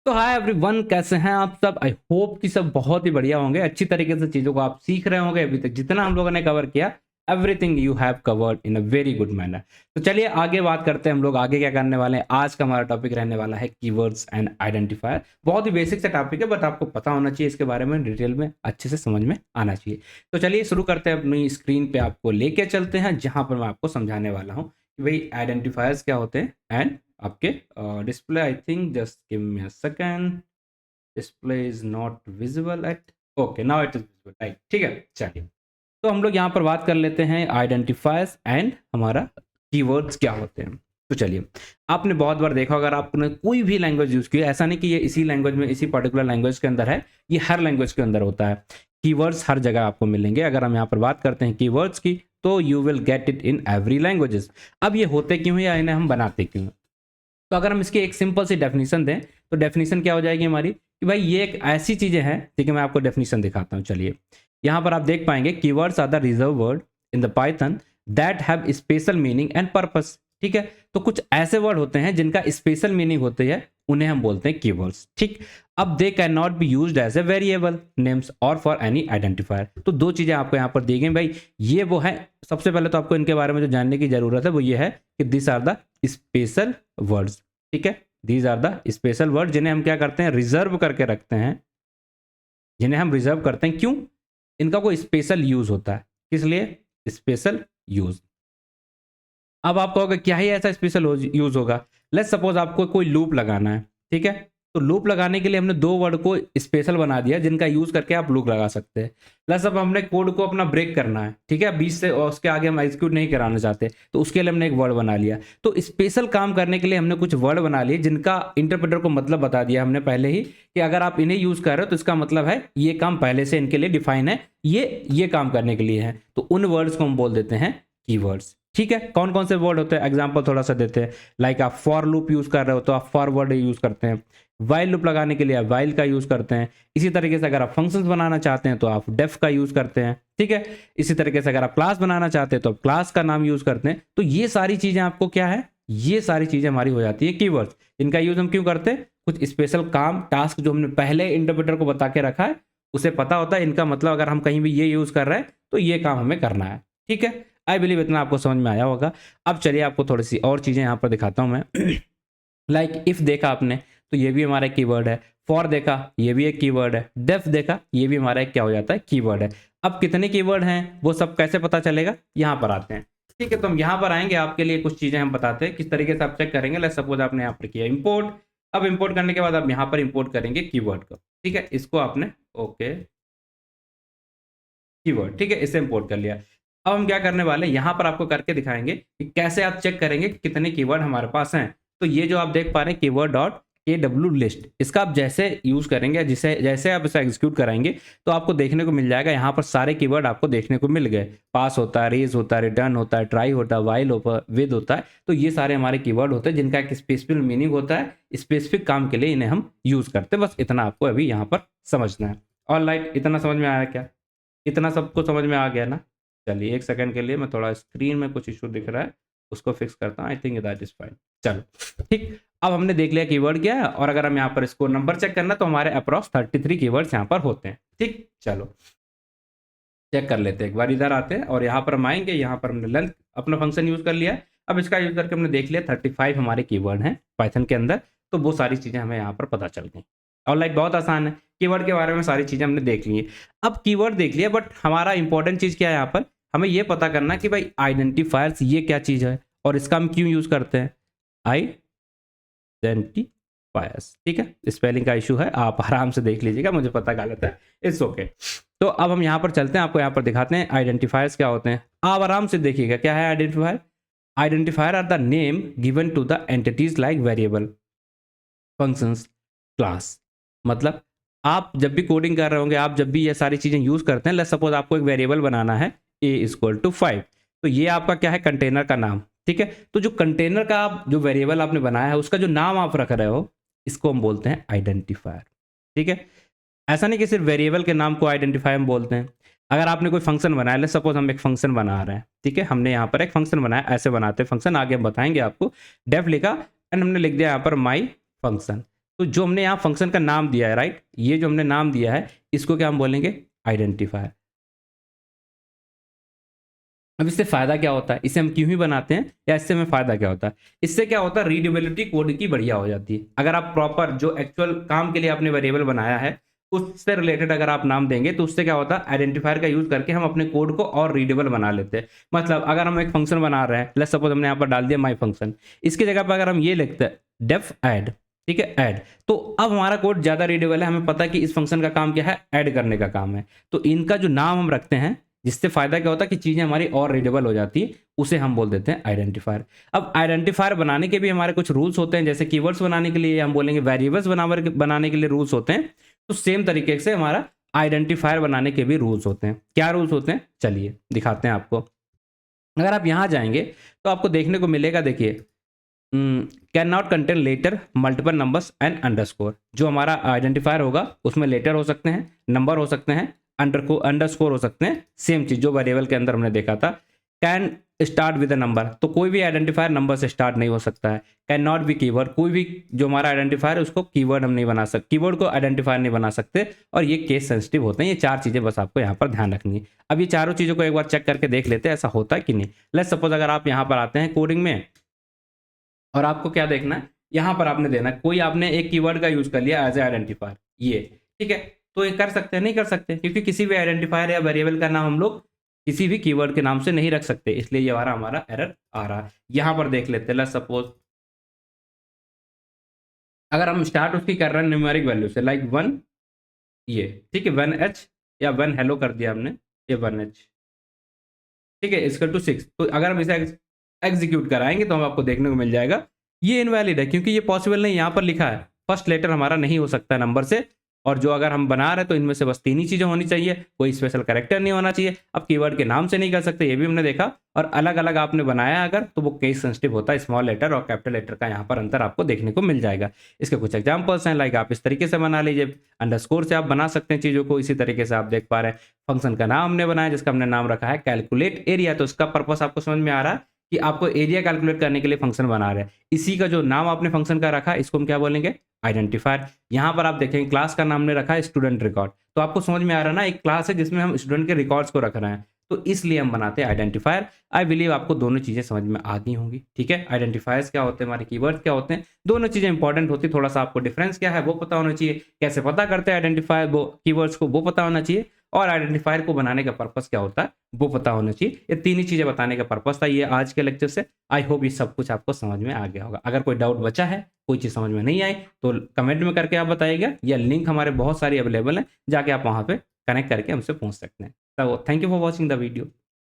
तो hi everyone, कैसे हैं आप सब। आई होप कि सब बहुत ही बढ़िया होंगे, अच्छी तरीके से चीज़ों को आप सीख रहे होंगे। अभी तक जितना हम लोगों ने कवर किया, everything you have covered in a very good manner. तो चलिए आगे बात करते हैं। हम लोग आगे क्या करने वाले हैं। आज का हमारा टॉपिक रहने वाला है कीवर्ड्स एंड आइडेंटिफायर। बहुत ही बेसिक सा टॉपिक है, बट आपको पता होना चाहिए इसके बारे में, डिटेल में अच्छे से समझ में आना चाहिए। तो चलिए शुरू करते हैं। अपनी स्क्रीन पे आपको लेके चलते हैं, जहां पर मैं आपको समझाने वाला हूँ कि भाई आइडेंटिफायर्स क्या होते हैं एंड आपके display. I think just give me a second. Display is not visible at, okay now it is visible, right. ठीक है, चलिए। तो हम लोग यहाँ पर बात कर लेते हैं आइडेंटिफायर्स एंड हमारा कीवर्ड्स क्या होते हैं। तो चलिए, आपने बहुत बार देखा, अगर आपने कोई भी लैंग्वेज यूज की, ऐसा नहीं कि ये इसी लैंग्वेज में, इसी पर्टिकुलर लैंग्वेज के अंदर है, ये हर लैंग्वेज के अंदर होता है। कीवर्ड्स हर जगह आपको मिलेंगे। अगर हम यहाँ पर बात करते हैं कीवर्ड्स की, तो you will get it in every languages. अब ये होते क्यों है या इन्हें हम बनाते क्यों हैं? तो अगर हम इसकी एक सिंपल सी डेफिनेशन दें, तो डेफिनेशन क्या हो जाएगी हमारी कि भाई ये एक ऐसी चीजें हैं। ठीक है, मैं आपको डेफिनेशन दिखाता हूँ। चलिए, यहाँ पर आप देख पाएंगे keywords are the reserve word in the Python that have special meaning and purpose. ठीक है, तो कुछ ऐसे वर्ड होते हैं जिनका स्पेशल मीनिंग होती है, उन्हें हम बोलते हैं कीवर्ड्स। ठीक, अब they can not be used as a variable names और फॉर एनी आइडेंटिफायर। तो दो चीजें आपको यहाँ पर दी गई भाई, ये वो है। सबसे पहले तो आपको इनके बारे में जो जानने की जरूरत है वो ये है कि this are the special words. ठीक है, these are the special word, जिन्हें हम क्या करते हैं, रिजर्व करके रखते हैं। जिन्हें हम रिजर्व करते हैं, क्यों? इनका कोई स्पेशल यूज होता है। किस लिए? Special use. अब आप कहोगे क्या ही ऐसा स्पेशल यूज होगा। लेट्स सपोज आपको कोई लूप लगाना है। ठीक है, तो लूप लगाने के लिए हमने दो वर्ड को स्पेशल बना दिया, जिनका यूज करके आप लूप लगा सकते हैं। प्लस अब हमने कोड को अपना ब्रेक करना है, ठीक है, 20 से और उसके आगे हम एग्जीक्यूट नहीं कराना चाहते, तो उसके लिए हमने एक वर्ड बना लिया। तो स्पेशल काम करने के लिए हमने कुछ वर्ड बना लिए, जिनका इंटरप्रेटर को मतलब बता दिया हमने पहले ही कि अगर आप इन्हें यूज कर रहे हो तो इसका मतलब है ये काम पहले से इनके लिए डिफाइन है, ये काम करने के लिए है। तो उन वर्ड्स को हम बोल देते हैं कीवर्ड्स। ठीक है, कौन कौन से वर्ड होते हैं, एग्जांपल थोड़ा सा देते हैं। लाइक आप फॉर लूप यूज कर रहे हो तो आप फॉर वर्ड यूज करते हैं। वाइल लूप लगाने के लिए आप वाइल का यूज करते हैं। इसी तरीके से अगर आप फंक्शंस बनाना चाहते हैं तो आप डेफ का यूज करते हैं। ठीक है, इसी तरीके से अगर आप क्लास बनाना चाहते हैं तो आप क्लास का नाम यूज करते हैं। तो ये सारी चीजें आपको क्या है, ये सारी चीजें हमारी हो जाती है कीवर्ड्स। इनका यूज हम क्यों करते हैं? कुछ स्पेशल काम, टास्क जो हमने पहले इंटरप्रेटर को बता के रखा है, उसे पता होता है इनका मतलब अगर हम कहीं भी ये यूज कर रहे हैं तो ये काम हमें करना है। ठीक है, आई बिलीव इतना आपको समझ में आया होगा। अब चलिए आपको थोड़ी सी और चीजें यहाँ पर दिखाता हूँ मैं। लाइक इफ देखा आपने तो ये भी हमारा कीवर्ड है। फॉर देखा, ये भी एक कीवर्ड है। डेफ देखा, ये भी हमारा एक क्या हो जाता है, कीवर्ड है। अब कितने कीवर्ड हैं वो सब कैसे पता चलेगा, यहाँ पर आते हैं। ठीक है, तो हम यहाँ पर आएंगे, आपके लिए कुछ चीजें हम बताते हैं किस तरीके से आप चेक करेंगे। लेट्स सपोज आपने यहाँ पर किया इंपोर्ट। अब इंपोर्ट करने के बाद आप यहाँ पर इंपोर्ट करेंगे कीवर्ड को। ठीक है, इसको आपने ओके कीवर्ड, ठीक है, इसे इंपोर्ट कर लिया। अब हम क्या करने वाले हैं, यहाँ पर आपको करके दिखाएंगे कि कैसे आप चेक करेंगे कि कितने कीवर्ड हमारे पास हैं। तो ये जो आप देख पा रहे हैं कीवर्ड डॉट KW लिस्ट, इसका आप जैसे यूज करेंगे, जिसे जैसे आप इसे एग्जीक्यूट कराएंगे तो आपको देखने को मिल जाएगा। यहाँ पर सारे कीवर्ड आपको देखने को मिल गए। पास होता है, रेज होता है, रिटर्न होता है, ट्राई होता है, वाइल होता है, विद होता है। तो ये सारे हमारे कीवर्ड होते हैं जिनका एक स्पेसिफिक मीनिंग होता है, स्पेसिफिक काम के लिए इन्हें हम यूज करते हैं। बस इतना आपको अभी यहाँ पर समझना है। ऑलराइट, इतना समझ में आया क्या? इतना सबको समझ में आ गया ना? चलिए एक सेकंड के लिए मैं थोड़ा स्क्रीन में कुछ इशू दिख रहा है, उसको फिक्स करता हूँ। I think that is fine. चलो ठीक, अब हमने देख लिया कीवर्ड क्या है, और अगर हम यहाँ पर इसको नंबर चेक करना तो हमारे अप्रॉक्स 33 कीवर्ड्स यहाँ पर होते हैं। ठीक, चलो चेक कर लेते हैं। एक बार इधर आते हैं और यहाँ पर हम आएंगे। यहाँ पर हमने लेंथ अपना फंक्शन यूज कर लिया है। अब इसका यूज करके हमने देख लिया 35 हमारे कीवर्ड हैं पाइथन के अंदर। तो वो सारी चीजें हमें यहाँ पर पता चल गई। ऑनलाइन बहुत आसान है, कीवर्ड के बारे में सारी चीजें हमने देख ली है। अब कीवर्ड देख लिया, बट हमारा इंपॉर्टेंट चीज क्या है यहाँ पर, हमें ये पता करना कि भाई आइडेंटिफायर्स ये क्या चीज है और इसका हम क्यों यूज करते हैं। आइडेंटिफायर्स, ठीक है, स्पेलिंग का इशू है, आप आराम से देख लीजिएगा, मुझे पता गलत है, इट्स ओके। तो अब हम यहाँ पर चलते हैं, आपको यहाँ पर दिखाते हैं आइडेंटिफायर्स क्या होते हैं। आप आराम से देखिएगा क्या है identifier. Identifier are the name given to the entities like variable, functions, class. मतलब आप जब भी कोडिंग कर रहे होंगे, आप जब भी ये सारी चीजें यूज करते हैं, लेट्स सपोज आपको एक वेरिएबल बनाना है a=5, तो ये आपका क्या है, कंटेनर का नाम। ठीक है, तो जो कंटेनर का आप जो वेरिएबल आपने बनाया है उसका जो नाम आप रख रहे हो, इसको हम बोलते हैं आइडेंटिफायर। ठीक है, ऐसा नहीं कि सिर्फ वेरिएबल के नाम को आइडेंटिफाई हम बोलते हैं। अगर आपने कोई फंक्शन बनाया, लेट्स सपोज हम एक फंक्शन बना रहे हैं, ठीक है, हमने यहाँ पर एक फंक्शन बनाया, ऐसे बनाते हैं फंक्शन, आगे हम बताएंगे आपको। डेफ लिखा एंड हमने लिख दिया यहाँ पर माई फंक्शन। तो जो हमने यहाँ फंक्शन का नाम दिया है, राइट, ये जो हमने नाम दिया है इसको क्या हम बोलेंगे, आइडेंटिफायर। अब इससे फायदा क्या होता है, इसे हम क्यों ही बनाते हैं, या इससे हमें फायदा क्या होता है? इससे क्या होता है, रीडेबिलिटी कोड की बढ़िया हो जाती है। अगर आप प्रॉपर जो एक्चुअल काम के लिए आपने वेरिएबल बनाया है उससे रिलेटेड अगर आप नाम देंगे तो उससे क्या होता है, आइडेंटिफायर का यूज करके हम अपने कोड को और रीडेबल बना लेते हैं। मतलब अगर हम एक फंक्शन बना रहे हैं, लेट्स सपोज हमने यहाँ पर डाल दिया माई फंक्शन, इसकी जगह पर अगर हम ये लिखते हैं डेफ ऐड, ठीक है, ऐड, तो अब हमारा कोड ज्यादा रीडेबल है, हमें पता है कि इस फंक्शन का काम क्या है, ऐड करने का काम है। तो इनका जो नाम हम रखते हैं जिससे फायदा क्या होता है कि चीजें हमारी और रीडेबल हो जाती है, उसे हम बोल देते हैं आइडेंटिफायर। अब आइडेंटिफायर बनाने के भी हमारे कुछ रूल्स होते हैं, जैसे कीवर्ड्स बनाने के लिए हम बोलेंगे वेरिएबल्स बनाने के लिए रूल्स होते हैं। तो सेम तरीके से हमारा आइडेंटिफायर बनाने के भी रूल्स होते हैं। क्या रूल्स होते हैं, चलिए दिखाते हैं आपको। अगर आप यहां जाएंगे तो आपको देखने को मिलेगा, देखिए, can not contain letter multiple numbers and underscore. जो हमारा आइडेंटिफायर होगा उसमें लेटर हो सकते हैं, नंबर हो सकते हैं, अंडरस्कोर हो सकते हैं, सेम चीज जो वेरिएबल के अंदर हमने देखा था। Can start with a number, तो कोई भी आइडेंटिफायर नंबर से स्टार्ट नहीं हो सकता है। कैन नॉट बी कीवर्ड, कोई भी जो हमारा आइडेंटिफायर है उसको कीवर्ड हम नहीं बना सकते, कीवर्ड को आइडेंटिफायर नहीं बना सकते, और ये केस सेंसिटिव होते हैं। ये चार चीजें बस आपको यहाँ पर ध्यान रखनी है। अब ये चारों चीजों को एक बार चेक करके देख लेते हैं ऐसा होता है कि नहीं। लेट्स सपोज अगर आप यहाँ पर आते हैं कोडिंग में, और आपको क्या देखना है, यहाँ पर आपने देना है कोई आपने एक कीवर्ड का यूज कर लिया एज ए आइडेंटिफायर, ये ठीक है, तो ये कर सकते हैं, नहीं कर सकते, क्योंकि किसी भी आइडेंटिफायर या वेरिएबल का नाम हम लोग किसी भी कीवर्ड के नाम से नहीं रख सकते, इसलिए ये हमारा एरर आ रहा है। यहां पर देख लेते हैं, लेट्स सपोज अगर हम स्टार्ट उसकी कर रहे हैं न्यूमेरिक वैल्यू से, लाइक 1, ये ठीक है, 1h या 1 हेलो कर दिया हमने, ये 1h, ठीक है, इसका टू 6, तो अगर हम इसे एग्जीक्यूट कराएंगे तो हम आपको देखने को मिल जाएगा ये इनवैलिड है, क्योंकि ये पॉसिबल नहीं, यहाँ पर लिखा है फर्स्ट लेटर हमारा नहीं हो सकता नंबर से, और जो अगर हम बना रहे तो इनमें से बस तीन ही चीजें होनी चाहिए, कोई स्पेशल कैरेक्टर नहीं होना चाहिए। अब कीवर्ड के नाम से नहीं कर सकते, ये भी हमने देखा, और अलग अलग आपने बनाया अगर तो वो केस सेंसिटिव होता है, स्मॉल लेटर और कैपिटल लेटर का यहाँ पर अंतर आपको देखने को मिल जाएगा। इसके कुछ एग्जांपल्स हैं, लाइक आप इस तरीके से बना लीजिए, अंडरस्कोर से आप बना सकते हैं चीजों को, इसी तरीके से आप देख पा रहे हैं फंक्शन का नाम हमने बनाया जिसका हमने नाम रखा है कैलकुलेट एरिया, तो इसका पर्पस आपको समझ में आ रहा है कि आपको एरिया कैलकुलेट करने के लिए फंक्शन बना रहे हैं। इसी का जो नाम आपने फंक्शन का रखा है इसको हम क्या बोलेंगे, आइडेंटिफायर। यहां पर आप देखेंगे क्लास का नाम ने रखा है स्टूडेंट रिकॉर्ड, तो आपको समझ में आ रहा है ना, एक क्लास है जिसमें हम स्टूडेंट के रिकॉर्ड्स को रख रहे हैं, तो इसलिए हम बनाते हैं आइडेंटिफायर। आई बिलीव आपको दोनों चीजें समझ में आ गई होंगी, ठीक है। आइडेंटिफायर्स क्या होते हैं, हमारे कीवर्ड्स क्या होते हैं, दोनों चीजें इंपॉर्टेंट होती है, थोड़ा सा आपको डिफरेंस क्या है वो पता होना चाहिए, कैसे पता करते हैं आइडेंटिफायर वो कीवर्ड्स को वो पता होना चाहिए, और आइडेंटिफायर को बनाने का पर्पस क्या होता है वो पता होना चाहिए। ये तीन ही चीजें बताने का पर्पस था ये आज के लेक्चर से। आई होप ये सब कुछ आपको समझ में आ गया होगा। अगर कोई डाउट बचा है, कोई चीज समझ में नहीं आई, तो कमेंट में करके आप बताइएगा, या लिंक हमारे बहुत सारी अवेलेबल है, जाके आप वहां पे कनेक्ट करके हमसे पूछ सकते हैं। तो thank you for watching the video.